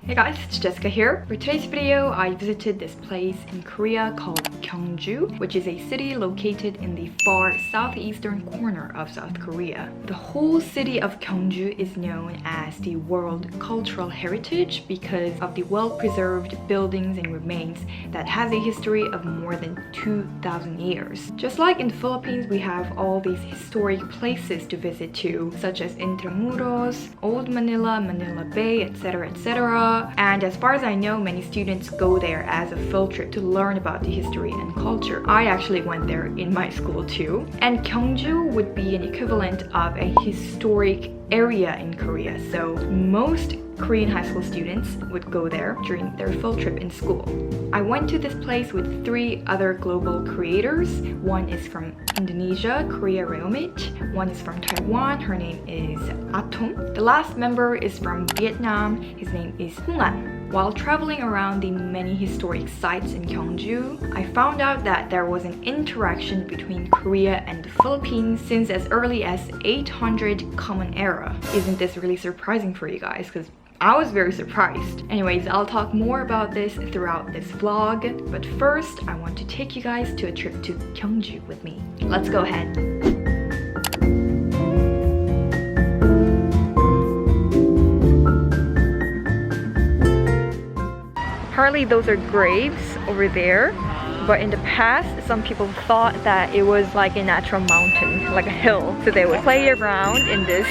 Hey guys, it's Jessica here. For today's video, I visited this place in Korea called Gyeongju, which is a city located in the far southeastern corner of South Korea. The whole city of Gyeongju is known as the World Cultural Heritage because of the well-preserved buildings and remains that has a history of more than 2,000 years. Just like in the Philippines, we have all these historic places to visit too, such as Intramuros, Old Manila, Manila Bay, etc, etc. And as far as I know, many students go there as a field trip to learn about the history and culture. I actually went there in my school too. And Gyeongju would be an equivalent of a historic area in Korea. So most Korean high school students would go there during their field trip in school. I went to this place with 3 other global creators. One is from Indonesia, Korea Reomit. One is from Taiwan, her name is Atom. The last member is from Vietnam, his name is Hung An. While traveling around the many historic sites in Gyeongju, I found out that there was an interaction between Korea and the Philippines since as early as 800 Common Era. Isn't this really surprising for you guys? Because I was very surprised. Anyways, I'll talk more about this throughout this vlog, but first I want to take you guys to a trip to Gyeongju with me. Let's go ahead. Apparently those are graves over there, but in the past some people thought that it was like a natural mountain, like a hill. So they would play around in this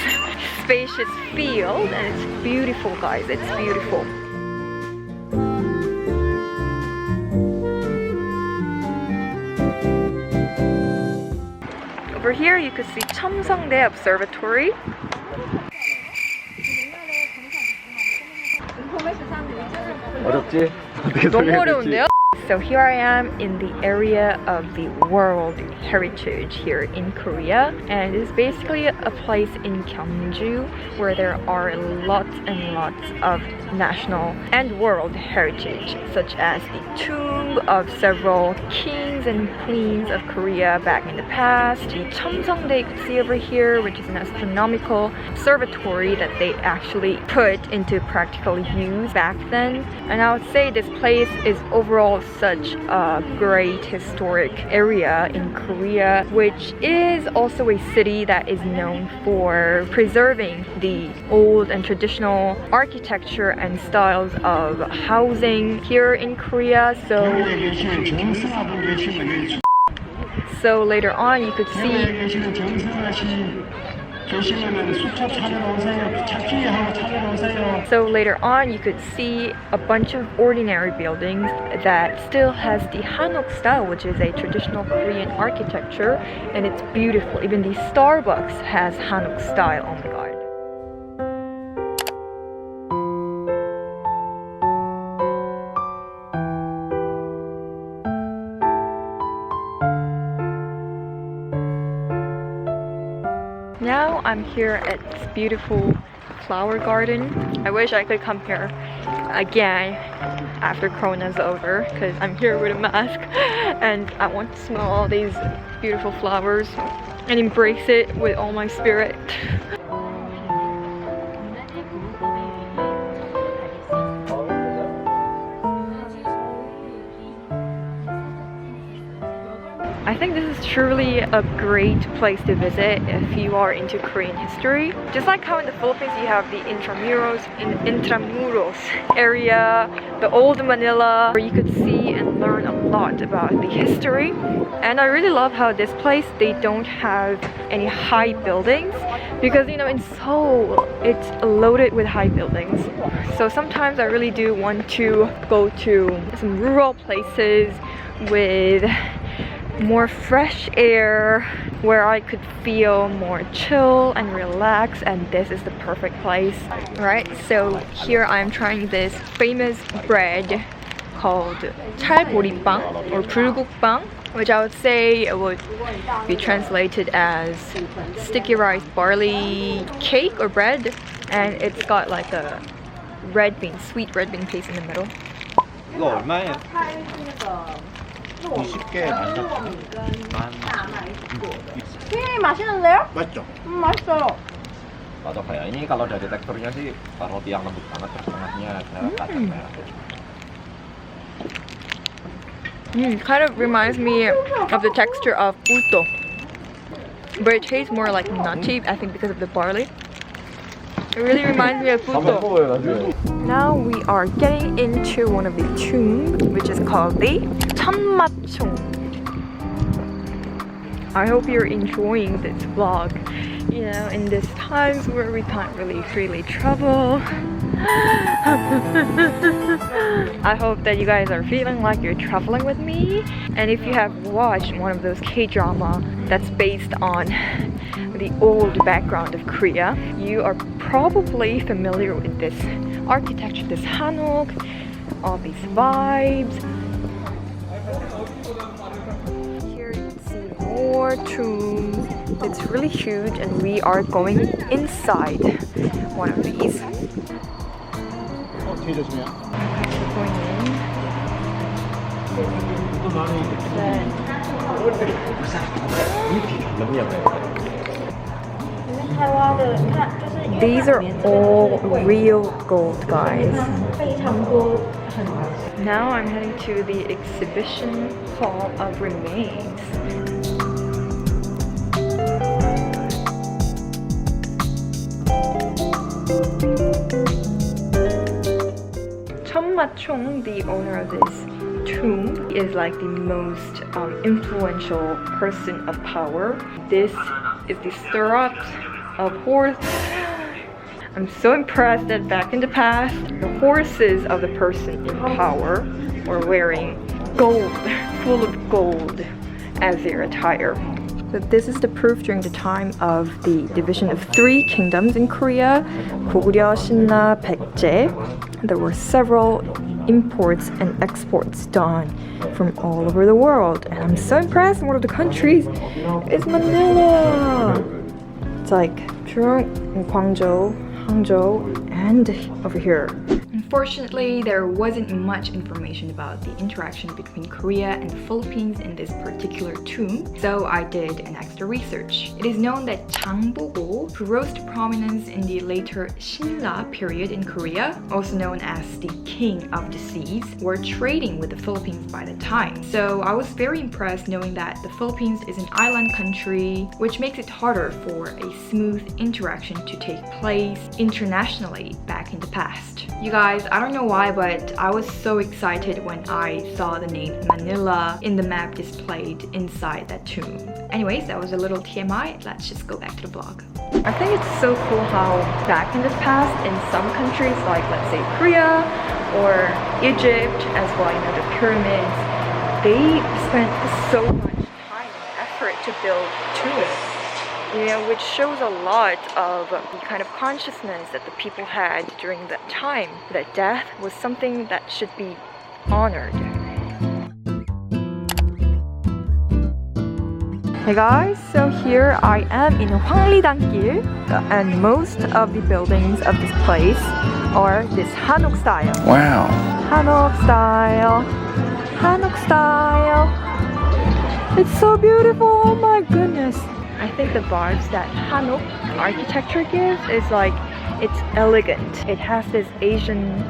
spacious field, and it's beautiful, guys. It's beautiful. Over here you could see Cheomseongdae Observatory. 어렵지? 너무 어려운데요? So here I am in the area of the World Heritage here in Korea, and it's basically a place in Gyeongju where there are lots and lots of national and world heritage, such as the tomb of several kings and queens of Korea back in the past, the Cheomseongdae you could see over here, which is an astronomical observatory that they actually put into practical use back then. And I would say this place is overall such a great historic area in Korea, which is also a city that is known for preserving the old and traditional architecture and styles of housing here in Korea. So later on you could see a bunch of ordinary buildings that still has the Hanok style, which is a traditional Korean architecture, and it's beautiful. Even the Starbucks has Hanok style. Oh my god. Now I'm here at this beautiful flower garden. I wish I could come here again after Corona's over, because I'm here with a mask and I want to smell all these beautiful flowers and embrace it with all my spirit. I think this is truly a great place to visit if you are into Korean history. Just like how in the Philippines you have the Intramuros area, the Old Manila, where you could see and learn a lot about the history. And I really love how this place, they don't have any high buildings, because you know in Seoul it's loaded with high buildings. So sometimes I really do want to go to some rural places with more fresh air where I could feel more chill and relax, and this is the perfect place. Alright, so here I'm trying this famous bread called 찰보리빵 or 불국빵, which I would say it would be translated as sticky rice barley cake or bread, and it's got like a red bean, sweet red bean paste in the middle. 이거 얼마예요? 20개 14,000원? 피디님 맛있는데요? 맛있죠? 맛있어요. Atau kayak ini kalau dari teksturnya sih roti yang lembut banget, terus tengahnya ada kacang merah. Kind of reminds me of the texture of uto, but it tastes more like nutty, I think because of the barley. It really reminds me of uto. Now we are getting into one of the tombs, which is called the 천마총. I hope you're enjoying this vlog. You know, in these times where we can't really freely travel. I hope that you guys are feeling like you're traveling with me. And if you have watched one of those K-drama that's based on the old background of Korea, you are probably familiar with this architecture, this hanok, all these vibes. Here you can see more tombs. It's really huge and we are going inside one of these. Going in. These are all real gold, guys. Now I'm heading to the exhibition hall of remains. Cheonmachong, the owner of this tomb, is like the most influential person of power. This is the stirrups of horse. I'm so impressed that back in the past, the horses of the person in power were wearing gold, full of gold as their attire. So this is the proof during the time of the division of 3 kingdoms in Korea, Goguryeo, Silla, Baekje. There were several imports and exports done from all over the world. And I'm so impressed, one of the countries is Manila. It's like Gyeongju, Hangzhou, and over here. Unfortunately, there wasn't much information about the interaction between Korea and the Philippines in this particular tomb, so I did an extra research. It is known that Chang Bogo, who rose to prominence in the later Silla period in Korea, also known as the King of the Seas, were trading with the Philippines by the time. So I was very impressed knowing that the Philippines is an island country, which makes it harder for a smooth interaction to take place internationally back in the past. You guys, I don't know why, but I was so excited when I saw the name Manila in the map displayed inside that tomb. Anyways, that was a little TMI. Let's just go back to the vlog. I think it's so cool how back in the past, in some countries like, let's say, Korea or Egypt, as well, you know, the pyramids, they spent so much time and effort to build tombs. You know, which shows a lot of the kind of consciousness that the people had during that time, that death was something that should be honored. Hey guys, so here I am in Hwangridan-gil, and most of the buildings of this place are this Hanok style. Wow. Hanok style. Hanok style. It's so beautiful, oh my goodness. I think the vibes that Hanok architecture gives is like, it's elegant. It has this Asian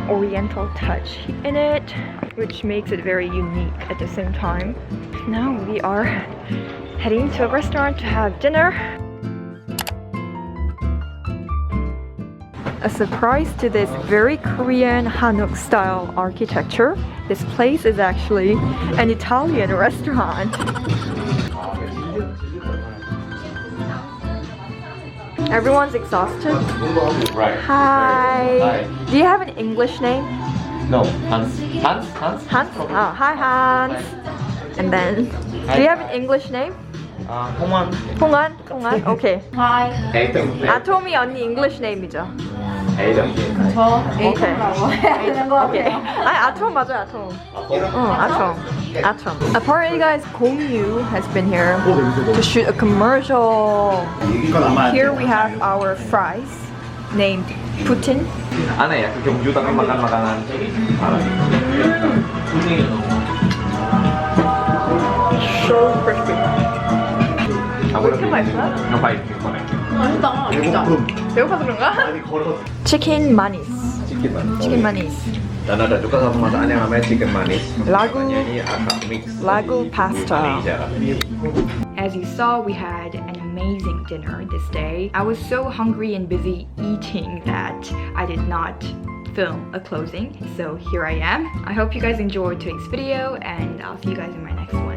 oriental touch in it, which makes it very unique at the same time. Now we are heading to a restaurant to have dinner. A surprise to this very Korean Hanok style architecture, this place is actually an Italian restaurant. Everyone's exhausted. Right. Hi. Hi. Do you have an English name? No, Hans. Hans? Hans? Hans? Oh, hi Hans. And then, do you have an English name? 홍원. 홍안? 홍안? Okay. Hi. Atom. 아톰이 언니 English name이죠? Atom. 저 Okay. Atom이라고 해야 되는 거 Okay. 같아요. 아니, 아톰 맞아요, 아톰. Atom. Apparently, guys, Gyeongju has been here to shoot a commercial. Here we have our fries named Putin. 안에 약간 경주다가 마간마간한 So crispy. Would you like that? No, bite. 맛있다 진짜. 배고파서 그런가? 아니 걸어서 치킨 마니스. 치킨 manis. 치킨 마니스. Dan ada juga satu masakan yang namanya chicken manis. Lagu. Namanya ini agak mix. Lagu pasta. Indonesia. As you saw, we had an amazing dinner this day. I was so hungry and busy eating that I did not film a closing. So here I am. I hope you guys enjoyed today's video and I'll see you guys in my next one.